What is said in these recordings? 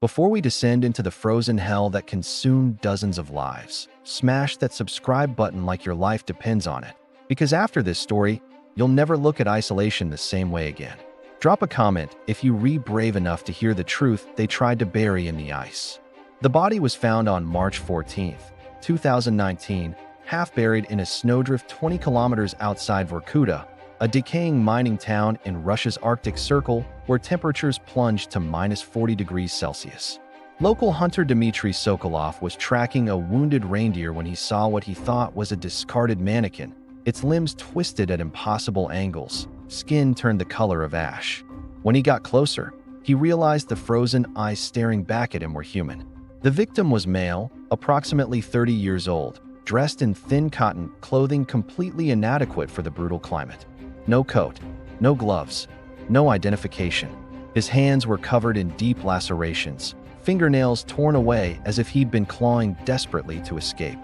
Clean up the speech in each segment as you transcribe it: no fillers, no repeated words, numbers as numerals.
Before we descend into the frozen hell that consumed dozens of lives, smash that subscribe button like your life depends on it. Because after this story, you'll never look at isolation the same way again. Drop a comment if you read brave enough to hear the truth they tried to bury in the ice. The body was found on March 14, 2019, half buried in a snowdrift 20 kilometers outside Vorkuta, a decaying mining town in Russia's Arctic Circle where temperatures plunged to minus 40 degrees Celsius. Local hunter Dmitry Sokolov was tracking a wounded reindeer when he saw what he thought was a discarded mannequin, its limbs twisted at impossible angles, skin turned the color of ash. When he got closer, he realized the frozen eyes staring back at him were human. The victim was male, approximately 30 years old, dressed in thin cotton clothing completely inadequate for the brutal climate. No coat, no gloves, no identification. His hands were covered in deep lacerations, fingernails torn away as if he'd been clawing desperately to escape.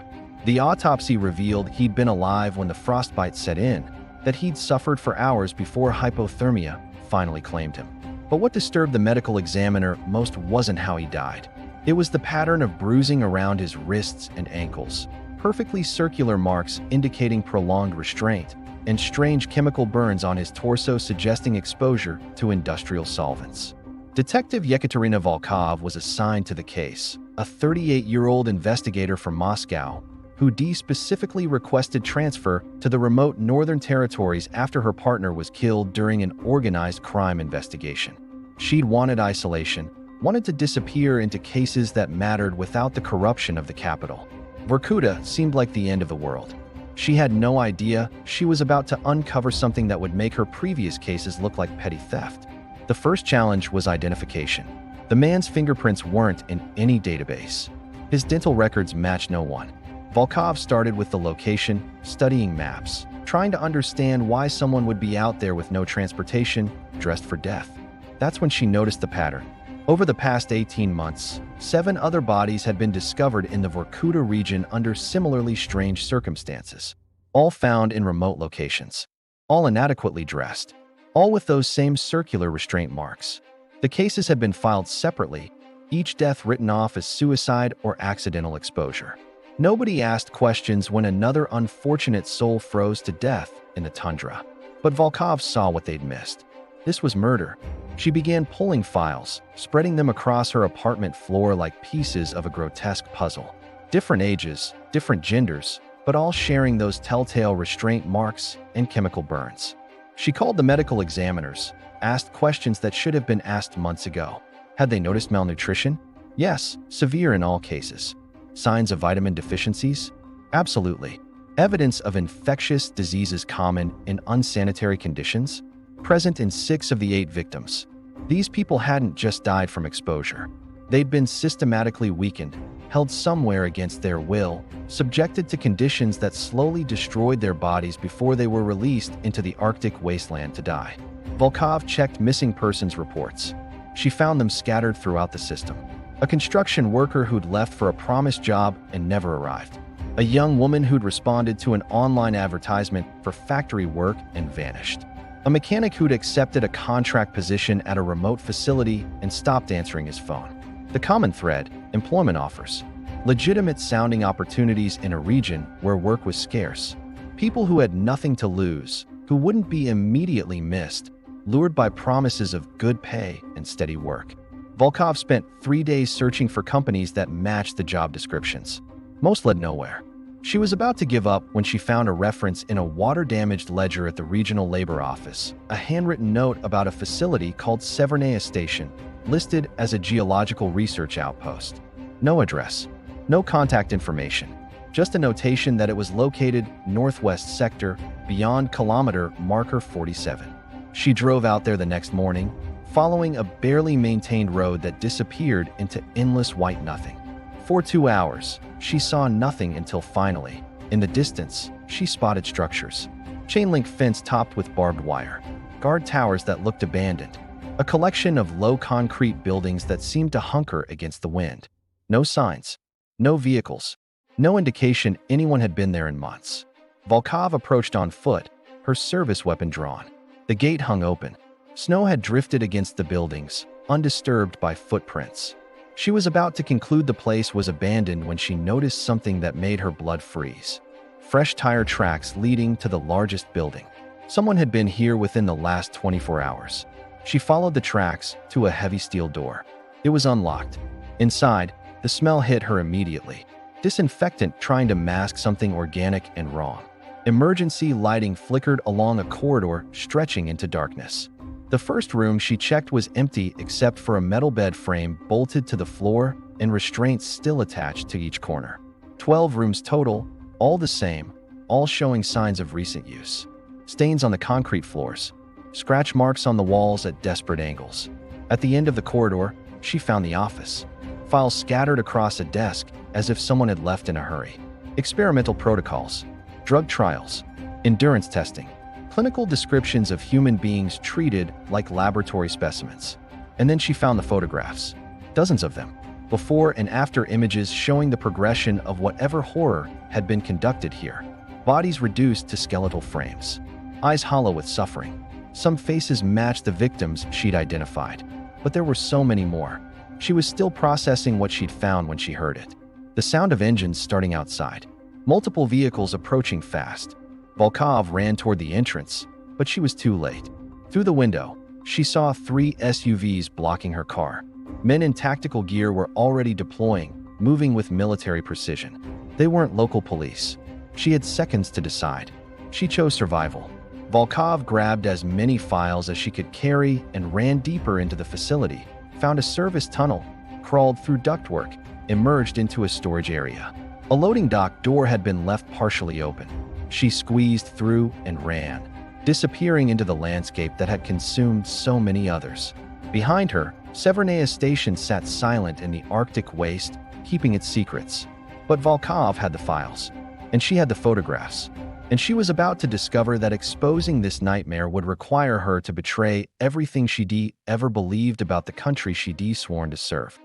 The autopsy revealed he'd been alive when the frostbite set in, that he'd suffered for hours before hypothermia finally claimed him. But what disturbed the medical examiner most wasn't how he died. It was the pattern of bruising around his wrists and ankles, perfectly circular marks indicating prolonged restraint, and strange chemical burns on his torso suggesting exposure to industrial solvents. Detective Yekaterina Volkov was assigned to the case, a 38-year-old investigator from Moscow, who specifically requested transfer to the remote northern territories after her partner was killed during an organized crime investigation. She'd wanted isolation, wanted to disappear into cases that mattered without the corruption of the capital. Vorkuta seemed like the end of the world. She had no idea she was about to uncover something that would make her previous cases look like petty theft. The first challenge was identification. The man's fingerprints weren't in any database. His dental records matched no one. Volkov started with the location, studying maps, trying to understand why someone would be out there with no transportation, dressed for death. That's when she noticed the pattern. Over the past 18 months, 7 other bodies had been discovered in the Vorkuta region under similarly strange circumstances, all found in remote locations, all inadequately dressed, all with those same circular restraint marks. The cases had been filed separately, each death written off as suicide or accidental exposure. Nobody asked questions when another unfortunate soul froze to death in the tundra. But Volkov saw what they'd missed. This was murder. She began pulling files, spreading them across her apartment floor like pieces of a grotesque puzzle. Different ages, different genders, but all sharing those telltale restraint marks and chemical burns. She called the medical examiners, asked questions that should have been asked months ago. Had they noticed malnutrition? Yes, severe in all cases. Signs of vitamin deficiencies? Absolutely. Evidence of infectious diseases common in unsanitary conditions? Present in 6 of the 8 victims. These people hadn't just died from exposure. They'd been systematically weakened, held somewhere against their will, subjected to conditions that slowly destroyed their bodies before they were released into the Arctic wasteland to die. Volkov checked missing persons reports. She found them scattered throughout the system. A construction worker who'd left for a promised job and never arrived. A young woman who'd responded to an online advertisement for factory work and vanished. A mechanic who'd accepted a contract position at a remote facility and stopped answering his phone. The common thread: employment offers. Legitimate sounding opportunities in a region where work was scarce. People who had nothing to lose, who wouldn't be immediately missed, lured by promises of good pay and steady work. Volkov spent 3 days searching for companies that matched the job descriptions. Most led nowhere. She was about to give up when she found a reference in a water-damaged ledger at the regional labor office, a handwritten note about a facility called Severnaya Station, listed as a geological research outpost. No address, no contact information, just a notation that it was located northwest sector beyond kilometer marker 47. She drove out there the next morning, following a barely maintained road that disappeared into endless white nothing. For 2 hours, she saw nothing until finally, in the distance, she spotted structures. Chain-link fence topped with barbed wire. Guard towers that looked abandoned. A collection of low concrete buildings that seemed to hunker against the wind. No signs. No vehicles. No indication anyone had been there in months. Volkov approached on foot, her service weapon drawn. The gate hung open. Snow had drifted against the buildings, undisturbed by footprints. She was about to conclude the place was abandoned when she noticed something that made her blood freeze. Fresh tire tracks leading to the largest building. Someone had been here within the last 24 hours. She followed the tracks to a heavy steel door. It was unlocked. Inside, the smell hit her immediately. Disinfectant trying to mask something organic and wrong. Emergency lighting flickered along a corridor stretching into darkness. The first room she checked was empty except for a metal bed frame bolted to the floor and restraints still attached to each corner. 12 rooms total, all the same, all showing signs of recent use. Stains on the concrete floors, scratch marks on the walls at desperate angles. At the end of the corridor, she found the office. Files scattered across a desk as if someone had left in a hurry. Experimental protocols, drug trials, endurance testing, clinical descriptions of human beings treated like laboratory specimens. And then she found the photographs, dozens of them, before and after images showing the progression of whatever horror had been conducted here. Bodies reduced to skeletal frames, eyes hollow with suffering. Some faces matched the victims she'd identified, but there were so many more. She was still processing what she'd found when she heard it. The sound of engines starting outside, multiple vehicles approaching fast. Volkov ran toward the entrance, but she was too late. Through the window, she saw 3 SUVs blocking her car. Men in tactical gear were already deploying, moving with military precision. They weren't local police. She had seconds to decide. She chose survival. Volkov grabbed as many files as she could carry and ran deeper into the facility, found a service tunnel, crawled through ductwork, emerged into a storage area. A loading dock door had been left partially open. She squeezed through and ran, disappearing into the landscape that had consumed so many others. Behind her, Severnaya Station sat silent in the Arctic waste, keeping its secrets. But Volkov had the files, and she had the photographs, and she was about to discover that exposing this nightmare would require her to betray everything she'd ever believed about the country she'd sworn to serve.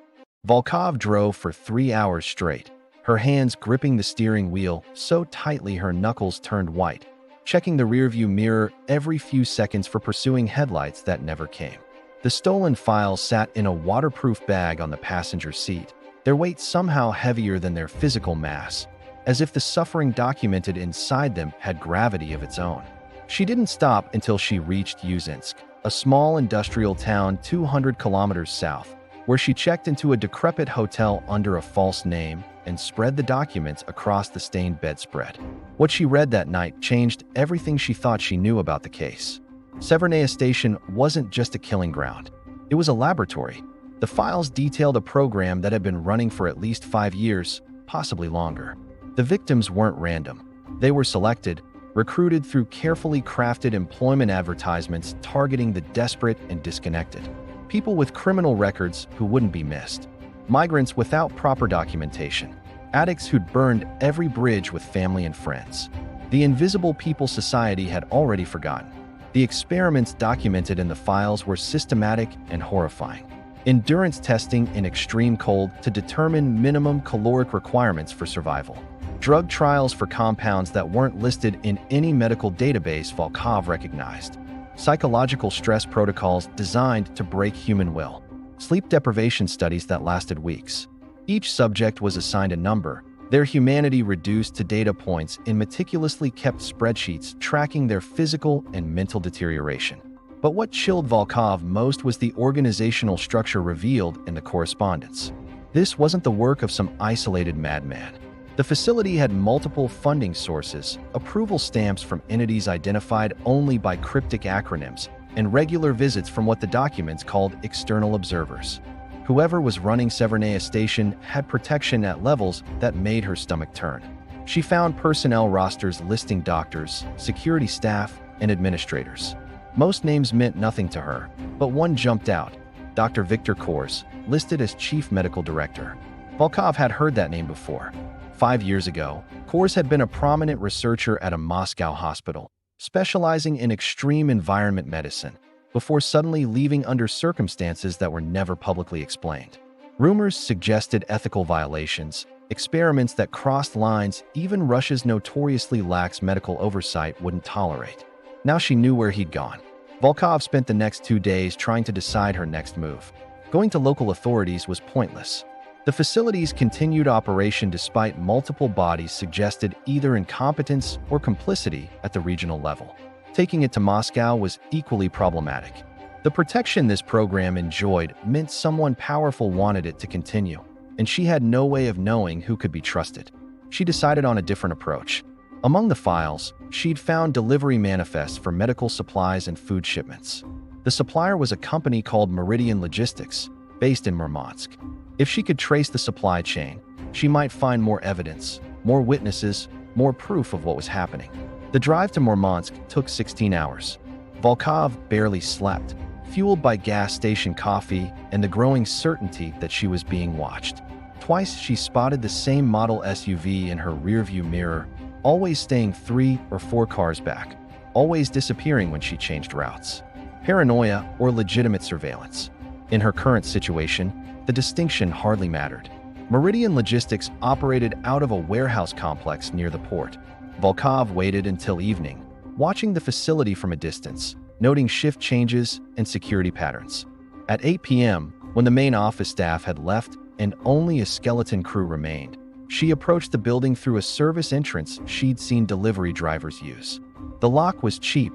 Volkov drove for 3 hours straight, her hands gripping the steering wheel so tightly her knuckles turned white, checking the rearview mirror every few seconds for pursuing headlights that never came. The stolen files sat in a waterproof bag on the passenger seat, their weight somehow heavier than their physical mass, as if the suffering documented inside them had gravity of its own. She didn't stop until she reached Uzinsk, a small industrial town 200 kilometers south, where she checked into a decrepit hotel under a false name and spread the documents across the stained bedspread. What she read that night changed everything she thought she knew about the case. Severnaya Station wasn't just a killing ground. It was a laboratory. The files detailed a program that had been running for at least 5 years, possibly longer. The victims weren't random. They were selected, recruited through carefully crafted employment advertisements targeting the desperate and disconnected. People with criminal records who wouldn't be missed. Migrants without proper documentation. Addicts who'd burned every bridge with family and friends. The invisible people society had already forgotten. The experiments documented in the files were systematic and horrifying. Endurance testing in extreme cold to determine minimum caloric requirements for survival. Drug trials for compounds that weren't listed in any medical database Volkov recognized. Psychological stress protocols designed to break human will. Sleep deprivation studies that lasted weeks. Each subject was assigned a number, their humanity reduced to data points in meticulously kept spreadsheets tracking their physical and mental deterioration. But what chilled Volkov most was the organizational structure revealed in the correspondence. This wasn't the work of some isolated madman. The facility had multiple funding sources, approval stamps from entities identified only by cryptic acronyms, and regular visits from what the documents called external observers. Whoever was running Severnaya Station had protection at levels that made her stomach turn. She found personnel rosters listing doctors, security staff, and administrators. Most names meant nothing to her, but one jumped out, Dr. Viktor Kors, listed as Chief Medical Director. Volkov had heard that name before. 5 years ago, Kors had been a prominent researcher at a Moscow hospital, specializing in extreme environment medicine, before suddenly leaving under circumstances that were never publicly explained. Rumors suggested ethical violations, experiments that crossed lines even Russia's notoriously lax medical oversight wouldn't tolerate. Now she knew where he'd gone. Volkov spent the next 2 days trying to decide her next move. Going to local authorities was pointless. The facility's continued operation despite multiple bodies suggested either incompetence or complicity at the regional level. Taking it to Moscow was equally problematic. The protection this program enjoyed meant someone powerful wanted it to continue, and she had no way of knowing who could be trusted. She decided on a different approach. Among the files, she'd found delivery manifests for medical supplies and food shipments. The supplier was a company called Meridian Logistics, based in Murmansk. If she could trace the supply chain, she might find more evidence, more witnesses, more proof of what was happening. The drive to Murmansk took 16 hours. Volkov barely slept, fueled by gas station coffee and the growing certainty that she was being watched. Twice she spotted the same model SUV in her rearview mirror, always staying 3 or 4 cars back, always disappearing when she changed routes. Paranoia or legitimate surveillance. In her current situation, the distinction hardly mattered. Meridian Logistics operated out of a warehouse complex near the port. Volkov waited until evening, watching the facility from a distance, noting shift changes and security patterns. At 8 p.m., when the main office staff had left and only a skeleton crew remained, she approached the building through a service entrance she'd seen delivery drivers use. The lock was cheap,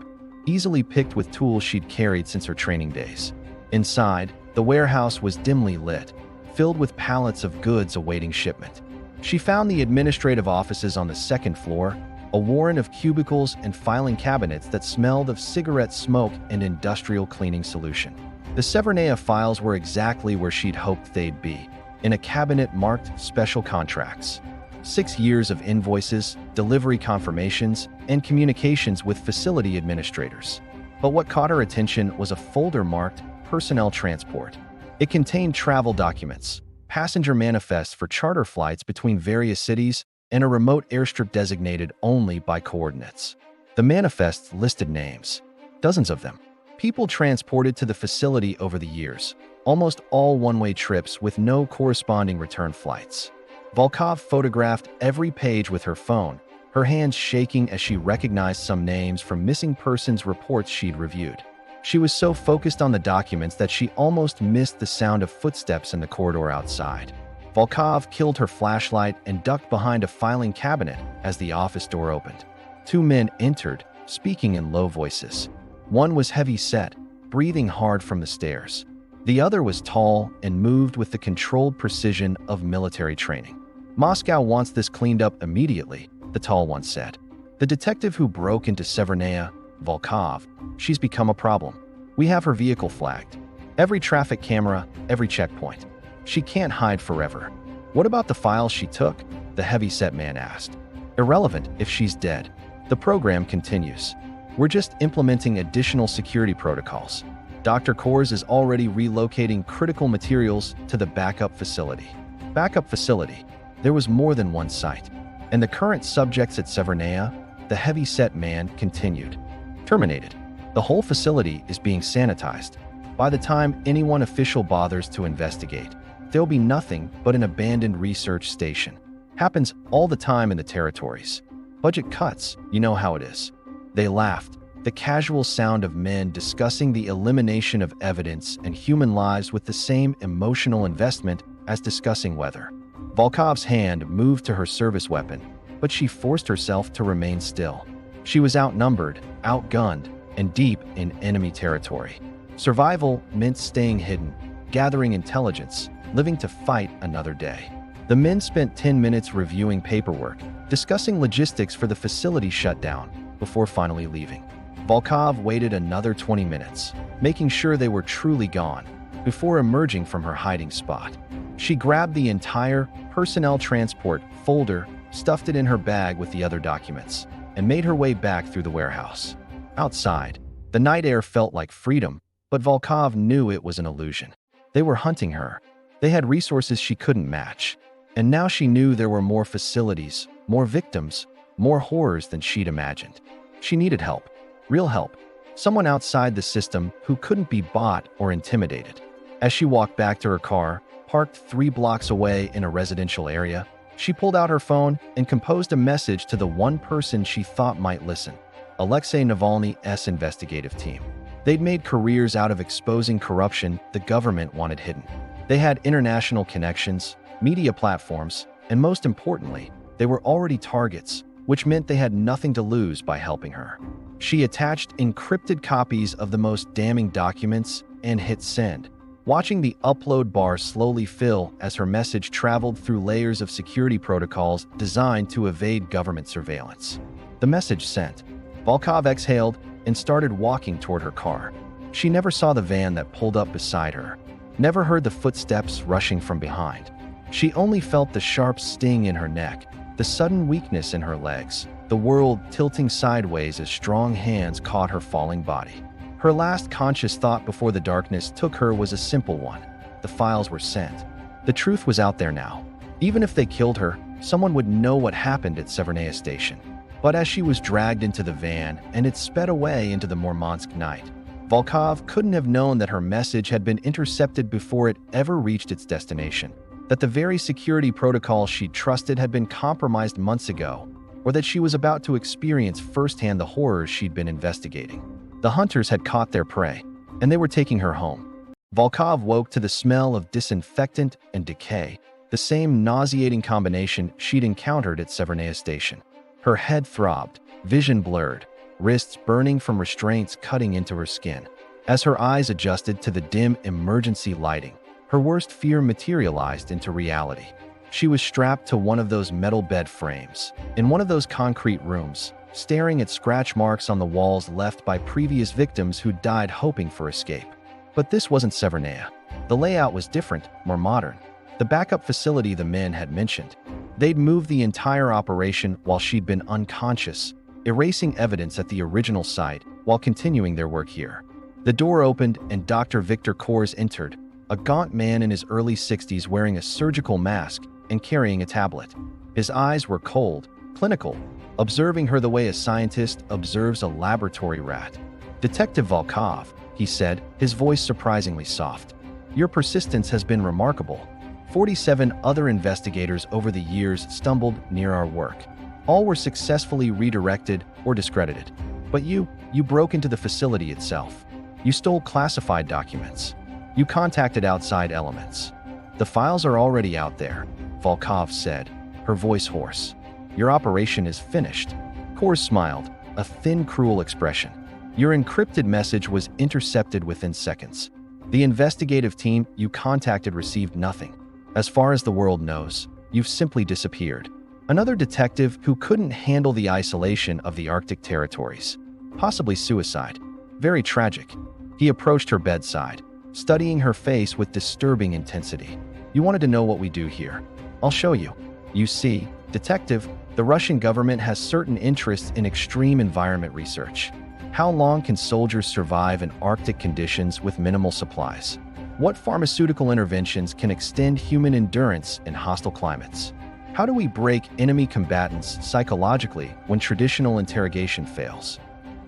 easily picked with tools she'd carried since her training days. Inside, the warehouse was dimly lit, filled with pallets of goods awaiting shipment. She found the administrative offices on the second floor, a warren of cubicles and filing cabinets that smelled of cigarette smoke and industrial cleaning solution. The Severnaya files were exactly where she'd hoped they'd be, in a cabinet marked Special Contracts. 6 years of invoices, delivery confirmations, and communications with facility administrators. But what caught her attention was a folder marked Personnel Transport. It contained travel documents, passenger manifests for charter flights between various cities, and a remote airstrip designated only by coordinates. The manifests listed names, dozens of them, people transported to the facility over the years, almost all one-way trips with no corresponding return flights. Volkov photographed every page with her phone, her hands shaking as she recognized some names from missing persons reports she'd reviewed. She was so focused on the documents that she almost missed the sound of footsteps in the corridor outside. Volkov killed her flashlight and ducked behind a filing cabinet as the office door opened. 2 men entered, speaking in low voices. One was heavy-set, breathing hard from the stairs. The other was tall and moved with the controlled precision of military training. "Moscow wants this cleaned up immediately," the tall one said. "The detective who broke into Severnaya, Volkov, she's become a problem. We have her vehicle flagged. Every traffic camera, every checkpoint. She can't hide forever." "What about the files she took?" the heavy-set man asked. "Irrelevant if she's dead. The program continues. We're just implementing additional security protocols. Dr. Kors is already relocating critical materials to the backup facility." Backup facility. There was more than one site. "And the current subjects at Severnaya," the heavy-set man continued. "Terminated. The whole facility is being sanitized. By the time anyone official bothers to investigate, there'll be nothing but an abandoned research station. Happens all the time in the territories. Budget cuts, you know how it is." They laughed, the casual sound of men discussing the elimination of evidence and human lives with the same emotional investment as discussing weather. Volkov's hand moved to her service weapon, but she forced herself to remain still. She was outnumbered, outgunned, and deep in enemy territory. Survival meant staying hidden, gathering intelligence, living to fight another day. The men spent 10 minutes reviewing paperwork, discussing logistics for the facility shutdown, before finally leaving. Volkov waited another 20 minutes, making sure they were truly gone, before emerging from her hiding spot. She grabbed the entire Personnel Transport folder, stuffed it in her bag with the other documents, and made her way back through the warehouse. Outside, the night air felt like freedom, but Volkov knew it was an illusion. They were hunting her. They had resources she couldn't match. And now she knew there were more facilities, more victims, more horrors than she'd imagined. She needed help. Real help. Someone outside the system who couldn't be bought or intimidated. As she walked back to her car, parked 3 blocks away in a residential area, she pulled out her phone and composed a message to the one person she thought might listen. Alexei Navalny's investigative team. They'd made careers out of exposing corruption the government wanted hidden. They had international connections, media platforms, and most importantly, they were already targets, which meant they had nothing to lose by helping her. She attached encrypted copies of the most damning documents and hit send, watching the upload bar slowly fill as her message traveled through layers of security protocols designed to evade government surveillance. The message sent. Volkov exhaled and started walking toward her car. She never saw the van that pulled up beside her, never heard the footsteps rushing from behind. She only felt the sharp sting in her neck, the sudden weakness in her legs, the world tilting sideways as strong hands caught her falling body. Her last conscious thought before the darkness took her was a simple one. The files were sent. The truth was out there now. Even if they killed her, someone would know what happened at Severnaya Station. But as she was dragged into the van and it sped away into the Murmansk night, Volkov couldn't have known that her message had been intercepted before it ever reached its destination, that the very security protocol she trusted had been compromised months ago, or that she was about to experience firsthand the horrors she'd been investigating. The hunters had caught their prey, and they were taking her home. Volkov woke to the smell of disinfectant and decay, the same nauseating combination she'd encountered at Severnaya Station. Her head throbbed, vision blurred, wrists burning from restraints cutting into her skin. As her eyes adjusted to the dim emergency lighting, her worst fear materialized into reality. She was strapped to one of those metal bed frames, in one of those concrete rooms, staring at scratch marks on the walls left by previous victims who died hoping for escape. But this wasn't Severnaya. The layout was different, more modern. The backup facility the men had mentioned. They'd moved the entire operation while she'd been unconscious, erasing evidence at the original site while continuing their work here. The door opened and Dr. Victor Kors entered, a gaunt man in his early 60s wearing a surgical mask and carrying a tablet. His eyes were cold, clinical, observing her the way a scientist observes a laboratory rat. "Detective Volkov," he said, his voice surprisingly soft. "Your persistence has been remarkable. 47 other investigators over the years stumbled near our work. All were successfully redirected or discredited. But you broke into the facility itself. You stole classified documents. You contacted outside elements. The files are already out there," Volkov said, her voice hoarse. "Your operation is finished." Kors smiled, a thin, cruel expression. "Your encrypted message was intercepted within seconds. The investigative team you contacted received nothing. As far as the world knows, you've simply disappeared." Another detective who couldn't handle the isolation of the Arctic territories. Possibly suicide. Very tragic. He approached her bedside, studying her face with disturbing intensity. "You wanted to know what we do here. I'll show you. You see, detective, the Russian government has certain interests in extreme environment research. How long can soldiers survive in Arctic conditions with minimal supplies? What pharmaceutical interventions can extend human endurance in hostile climates? How do we break enemy combatants psychologically when traditional interrogation fails?"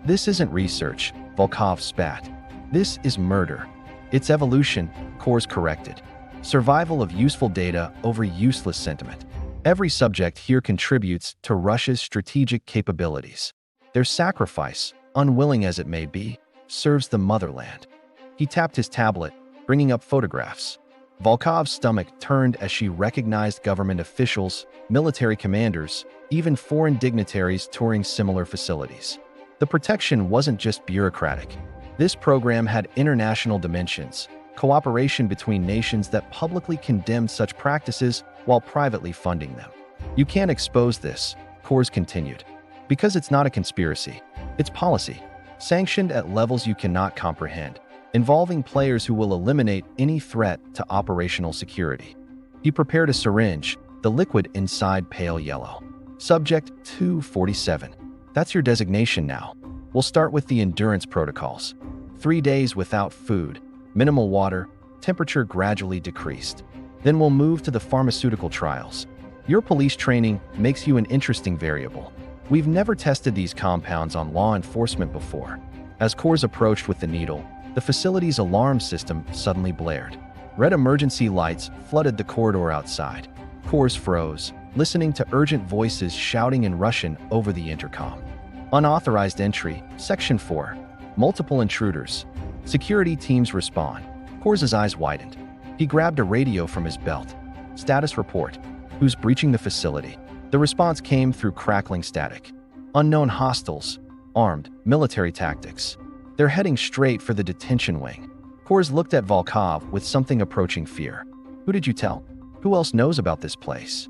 "This isn't research," Volkov spat. "This is murder. It's evolution," Kors corrected. "Survival of useful data over useless sentiment. Every subject here contributes to Russia's strategic capabilities. Their sacrifice, unwilling as it may be, serves the motherland." He tapped his tablet, bringing up photographs. Volkov's stomach turned as she recognized government officials, military commanders, even foreign dignitaries touring similar facilities. The protection wasn't just bureaucratic. This program had international dimensions, cooperation between nations that publicly condemned such practices while privately funding them. "You can't expose this," Kors continued, "because it's not a conspiracy. It's policy, sanctioned at levels you cannot comprehend, involving players who will eliminate any threat to operational security." He prepared a syringe, the liquid inside pale yellow. "Subject 247. That's your designation now. We'll start with the endurance protocols. 3 days without food, minimal water, temperature gradually decreased. Then we'll move to the pharmaceutical trials. Your police training makes you an interesting variable. We've never tested these compounds on law enforcement before." As Kors approached with the needle, the facility's alarm system suddenly blared. Red emergency lights flooded the corridor outside. Kors froze, listening to urgent voices shouting in Russian over the intercom. "Unauthorized entry, Section 4. Multiple intruders. Security teams respond. Korz's eyes widened. He grabbed a radio from his belt. Status report. Who's breaching the facility? The response came through crackling static. Unknown hostiles. Armed. Military tactics. They're heading straight for the detention wing. Korz looked at Volkov with something approaching fear. Who did you tell? Who else knows about this place?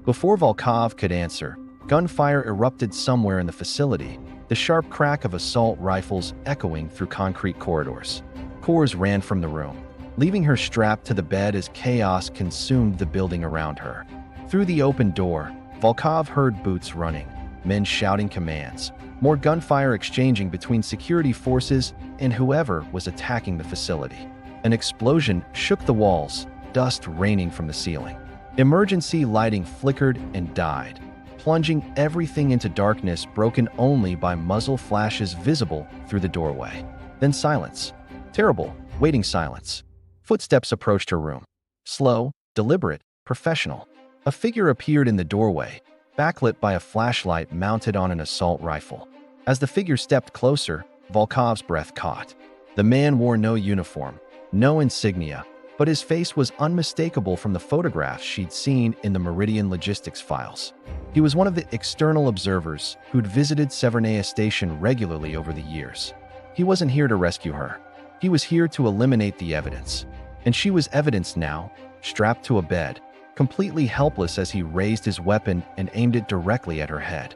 Before Volkov could answer, gunfire erupted somewhere in the facility, the sharp crack of assault rifles echoing through concrete corridors. Korz ran from the room, leaving her strapped to the bed as chaos consumed the building around her. Through the open door, Volkov heard boots running, men shouting commands, more gunfire exchanging between security forces and whoever was attacking the facility. An explosion shook the walls, dust raining from the ceiling. Emergency lighting flickered and died, plunging everything into darkness broken only by muzzle flashes visible through the doorway. Then silence. Terrible, waiting silence. Footsteps approached her room. Slow, deliberate, professional. A figure appeared in the doorway, backlit by a flashlight mounted on an assault rifle. As the figure stepped closer, Volkov's breath caught. The man wore no uniform, no insignia, but his face was unmistakable from the photographs she'd seen in the Meridian logistics files. He was one of the external observers who'd visited Severnaya Station regularly over the years. He wasn't here to rescue her. He was here to eliminate the evidence. And she was evidence now, strapped to a bed, completely helpless as he raised his weapon and aimed it directly at her head.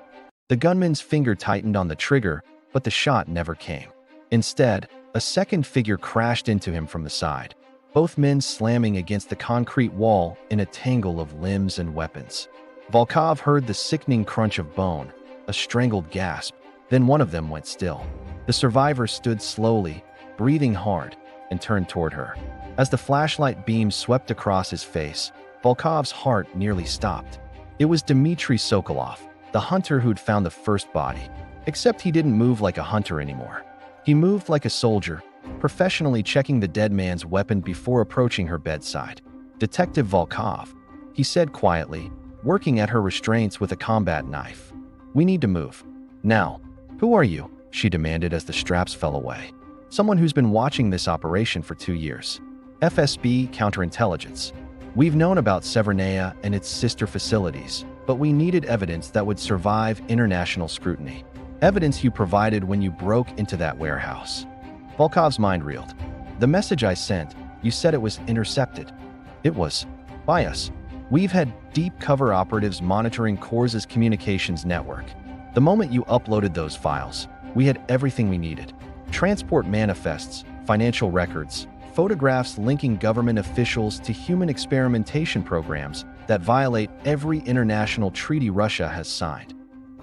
The gunman's finger tightened on the trigger, but the shot never came. Instead, a second figure crashed into him from the side, both men slamming against the concrete wall in a tangle of limbs and weapons. Volkov heard the sickening crunch of bone, a strangled gasp, then one of them went still. The survivor stood slowly, breathing hard, and turned toward her. As the flashlight beam swept across his face, Volkov's heart nearly stopped. It was Dmitry Sokolov, the hunter who'd found the first body. Except he didn't move like a hunter anymore. He moved like a soldier, professionally checking the dead man's weapon before approaching her bedside. Detective Volkov, he said quietly, working at her restraints with a combat knife. We need to move. Now. Who are you? She demanded as the straps fell away. Someone who's been watching this operation for 2 years. FSB counterintelligence. We've known about Severnaya and its sister facilities, but we needed evidence that would survive international scrutiny. Evidence you provided when you broke into that warehouse. Volkov's mind reeled. The message I sent, you said it was intercepted. It was. By us. We've had deep cover operatives monitoring Korz's communications network. The moment you uploaded those files, we had everything we needed. Transport manifests, financial records, photographs linking government officials to human experimentation programs that violate every international treaty Russia has signed.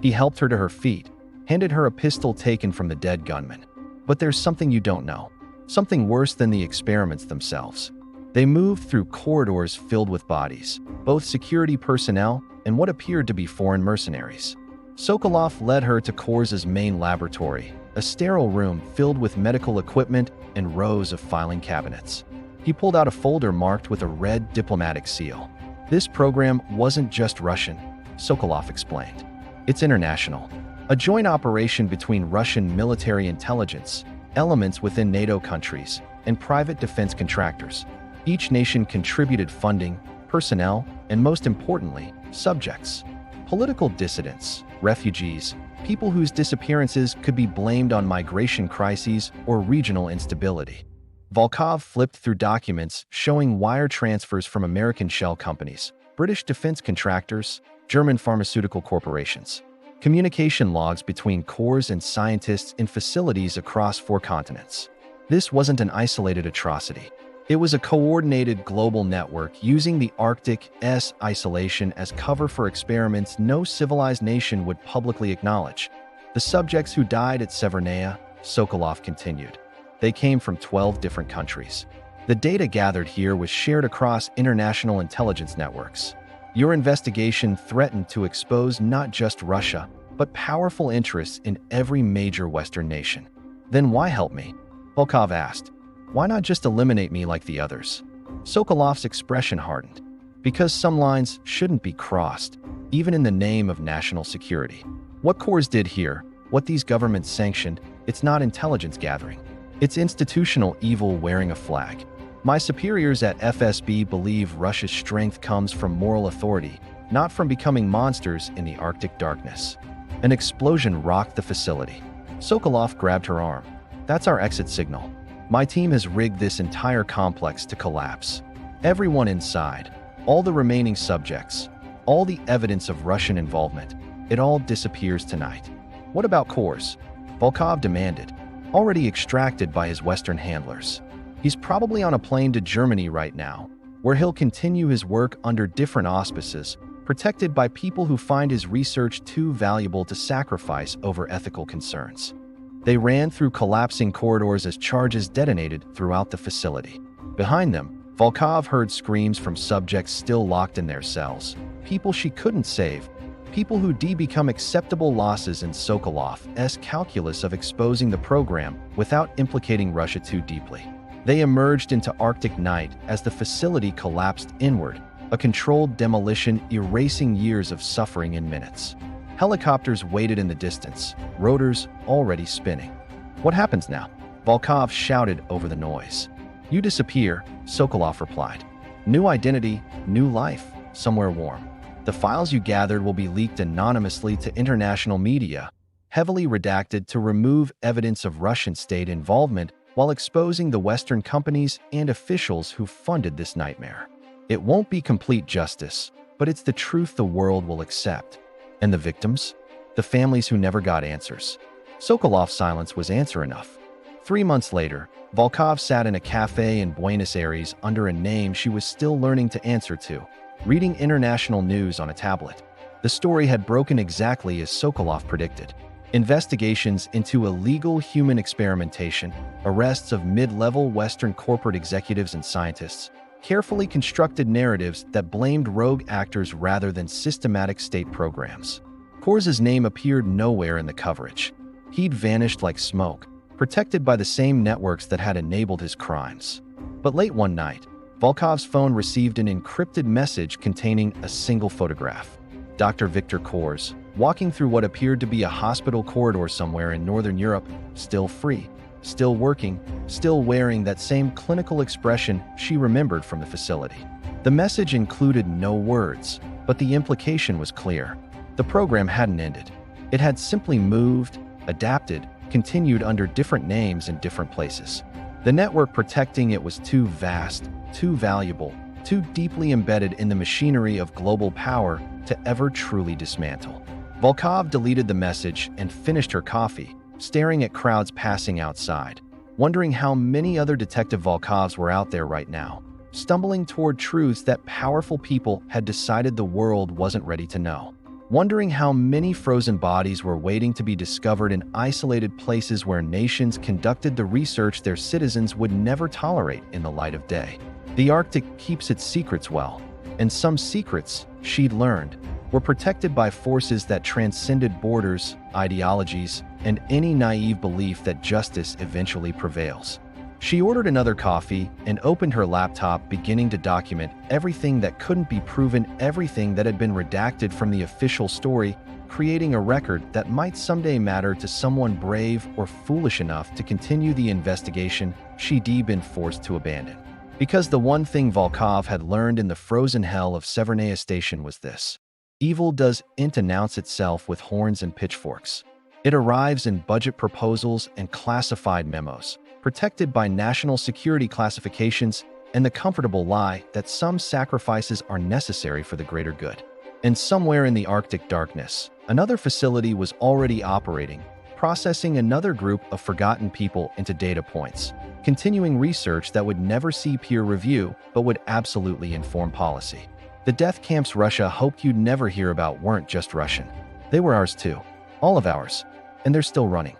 He helped her to her feet, handed her a pistol taken from the dead gunman. But there's something you don't know. Something worse than the experiments themselves. They moved through corridors filled with bodies, both security personnel and what appeared to be foreign mercenaries. Sokolov led her to Korz's main laboratory, a sterile room filled with medical equipment and rows of filing cabinets. He pulled out a folder marked with a red diplomatic seal. This program wasn't just Russian, Sokolov explained. It's international. A joint operation between Russian military intelligence, elements within NATO countries, and private defense contractors. Each nation contributed funding, personnel, and most importantly, subjects. Political dissidents, refugees, people whose disappearances could be blamed on migration crises or regional instability. Volkov flipped through documents showing wire transfers from American shell companies, British defense contractors, German pharmaceutical corporations. Communication logs between Korz and scientists in facilities across 4 continents. This wasn't an isolated atrocity. It was a coordinated global network using the Arctic's isolation as cover for experiments no civilized nation would publicly acknowledge. The subjects who died at Severnaya, Sokolov continued. They came from 12 different countries. The data gathered here was shared across international intelligence networks. Your investigation threatened to expose not just Russia, but powerful interests in every major Western nation. Then why help me? Volkov asked. Why not just eliminate me like the others? Sokolov's expression hardened. Because some lines shouldn't be crossed, even in the name of national security. What Korz did here, what these governments sanctioned, It's not intelligence gathering. It's institutional evil wearing a flag. My superiors at FSB believe Russia's strength comes from moral authority, not from becoming monsters in the Arctic darkness. An explosion rocked the facility. Sokolov grabbed her arm. That's our exit signal. My team has rigged this entire complex to collapse. Everyone inside, all the remaining subjects, all the evidence of Russian involvement, it all disappears tonight. What about Kors? Volkov demanded, already extracted by his Western handlers. He's probably on a plane to Germany right now, where he'll continue his work under different auspices, protected by people who find his research too valuable to sacrifice over ethical concerns. They ran through collapsing corridors as charges detonated throughout the facility. Behind them, Volkov heard screams from subjects still locked in their cells, people she couldn't save, people who become acceptable losses in Sokolov's calculus of exposing the program without implicating Russia too deeply. They emerged into Arctic night as the facility collapsed inward, a controlled demolition erasing years of suffering in minutes. Helicopters waited in the distance, rotors already spinning. What happens now? Volkov shouted over the noise. You disappear, Sokolov replied. New identity, new life, somewhere warm. The files you gathered will be leaked anonymously to international media, heavily redacted to remove evidence of Russian state involvement while exposing the Western companies and officials who funded this nightmare. It won't be complete justice, but it's the truth the world will accept. And the victims? The families who never got answers. Sokolov's silence was answer enough. 3 months later, Volkov sat in a cafe in Buenos Aires under a name she was still learning to answer to, reading international news on a tablet. The story had broken exactly as Sokolov predicted. Investigations into illegal human experimentation, arrests of mid-level Western corporate executives and scientists, carefully constructed narratives that blamed rogue actors rather than systematic state programs. Kors's name appeared nowhere in the coverage. He'd vanished like smoke, protected by the same networks that had enabled his crimes. But late one night, Volkov's phone received an encrypted message containing a single photograph. Dr. Victor Kors, walking through what appeared to be a hospital corridor somewhere in Northern Europe, still free, still working, still wearing that same clinical expression she remembered from the facility. The message included no words, but the implication was clear. The program hadn't ended. It had simply moved, adapted, continued under different names in different places. The network protecting it was too vast, too valuable, too deeply embedded in the machinery of global power to ever truly dismantle. Volkov deleted the message and finished her coffee, staring at crowds passing outside, wondering how many other Detective Volkovs were out there right now, stumbling toward truths that powerful people had decided the world wasn't ready to know. Wondering how many frozen bodies were waiting to be discovered in isolated places where nations conducted the research their citizens would never tolerate in the light of day. The Arctic keeps its secrets well, and some secrets, she'd learned, were protected by forces that transcended borders, ideologies, and any naive belief that justice eventually prevails. She ordered another coffee and opened her laptop, beginning to document everything that couldn't be proven, everything that had been redacted from the official story, creating a record that might someday matter to someone brave or foolish enough to continue the investigation she'd been forced to abandon. Because the one thing Volkov had learned in the frozen hell of Severnaya Station was this: evil doesn't announce itself with horns and pitchforks. It arrives in budget proposals and classified memos, protected by national security classifications and the comfortable lie that some sacrifices are necessary for the greater good. And somewhere in the Arctic darkness, another facility was already operating, processing another group of forgotten people into data points, continuing research that would never see peer review but would absolutely inform policy. The death camps Russia hoped you'd never hear about weren't just Russian. They were ours too. All of ours. And they're still running.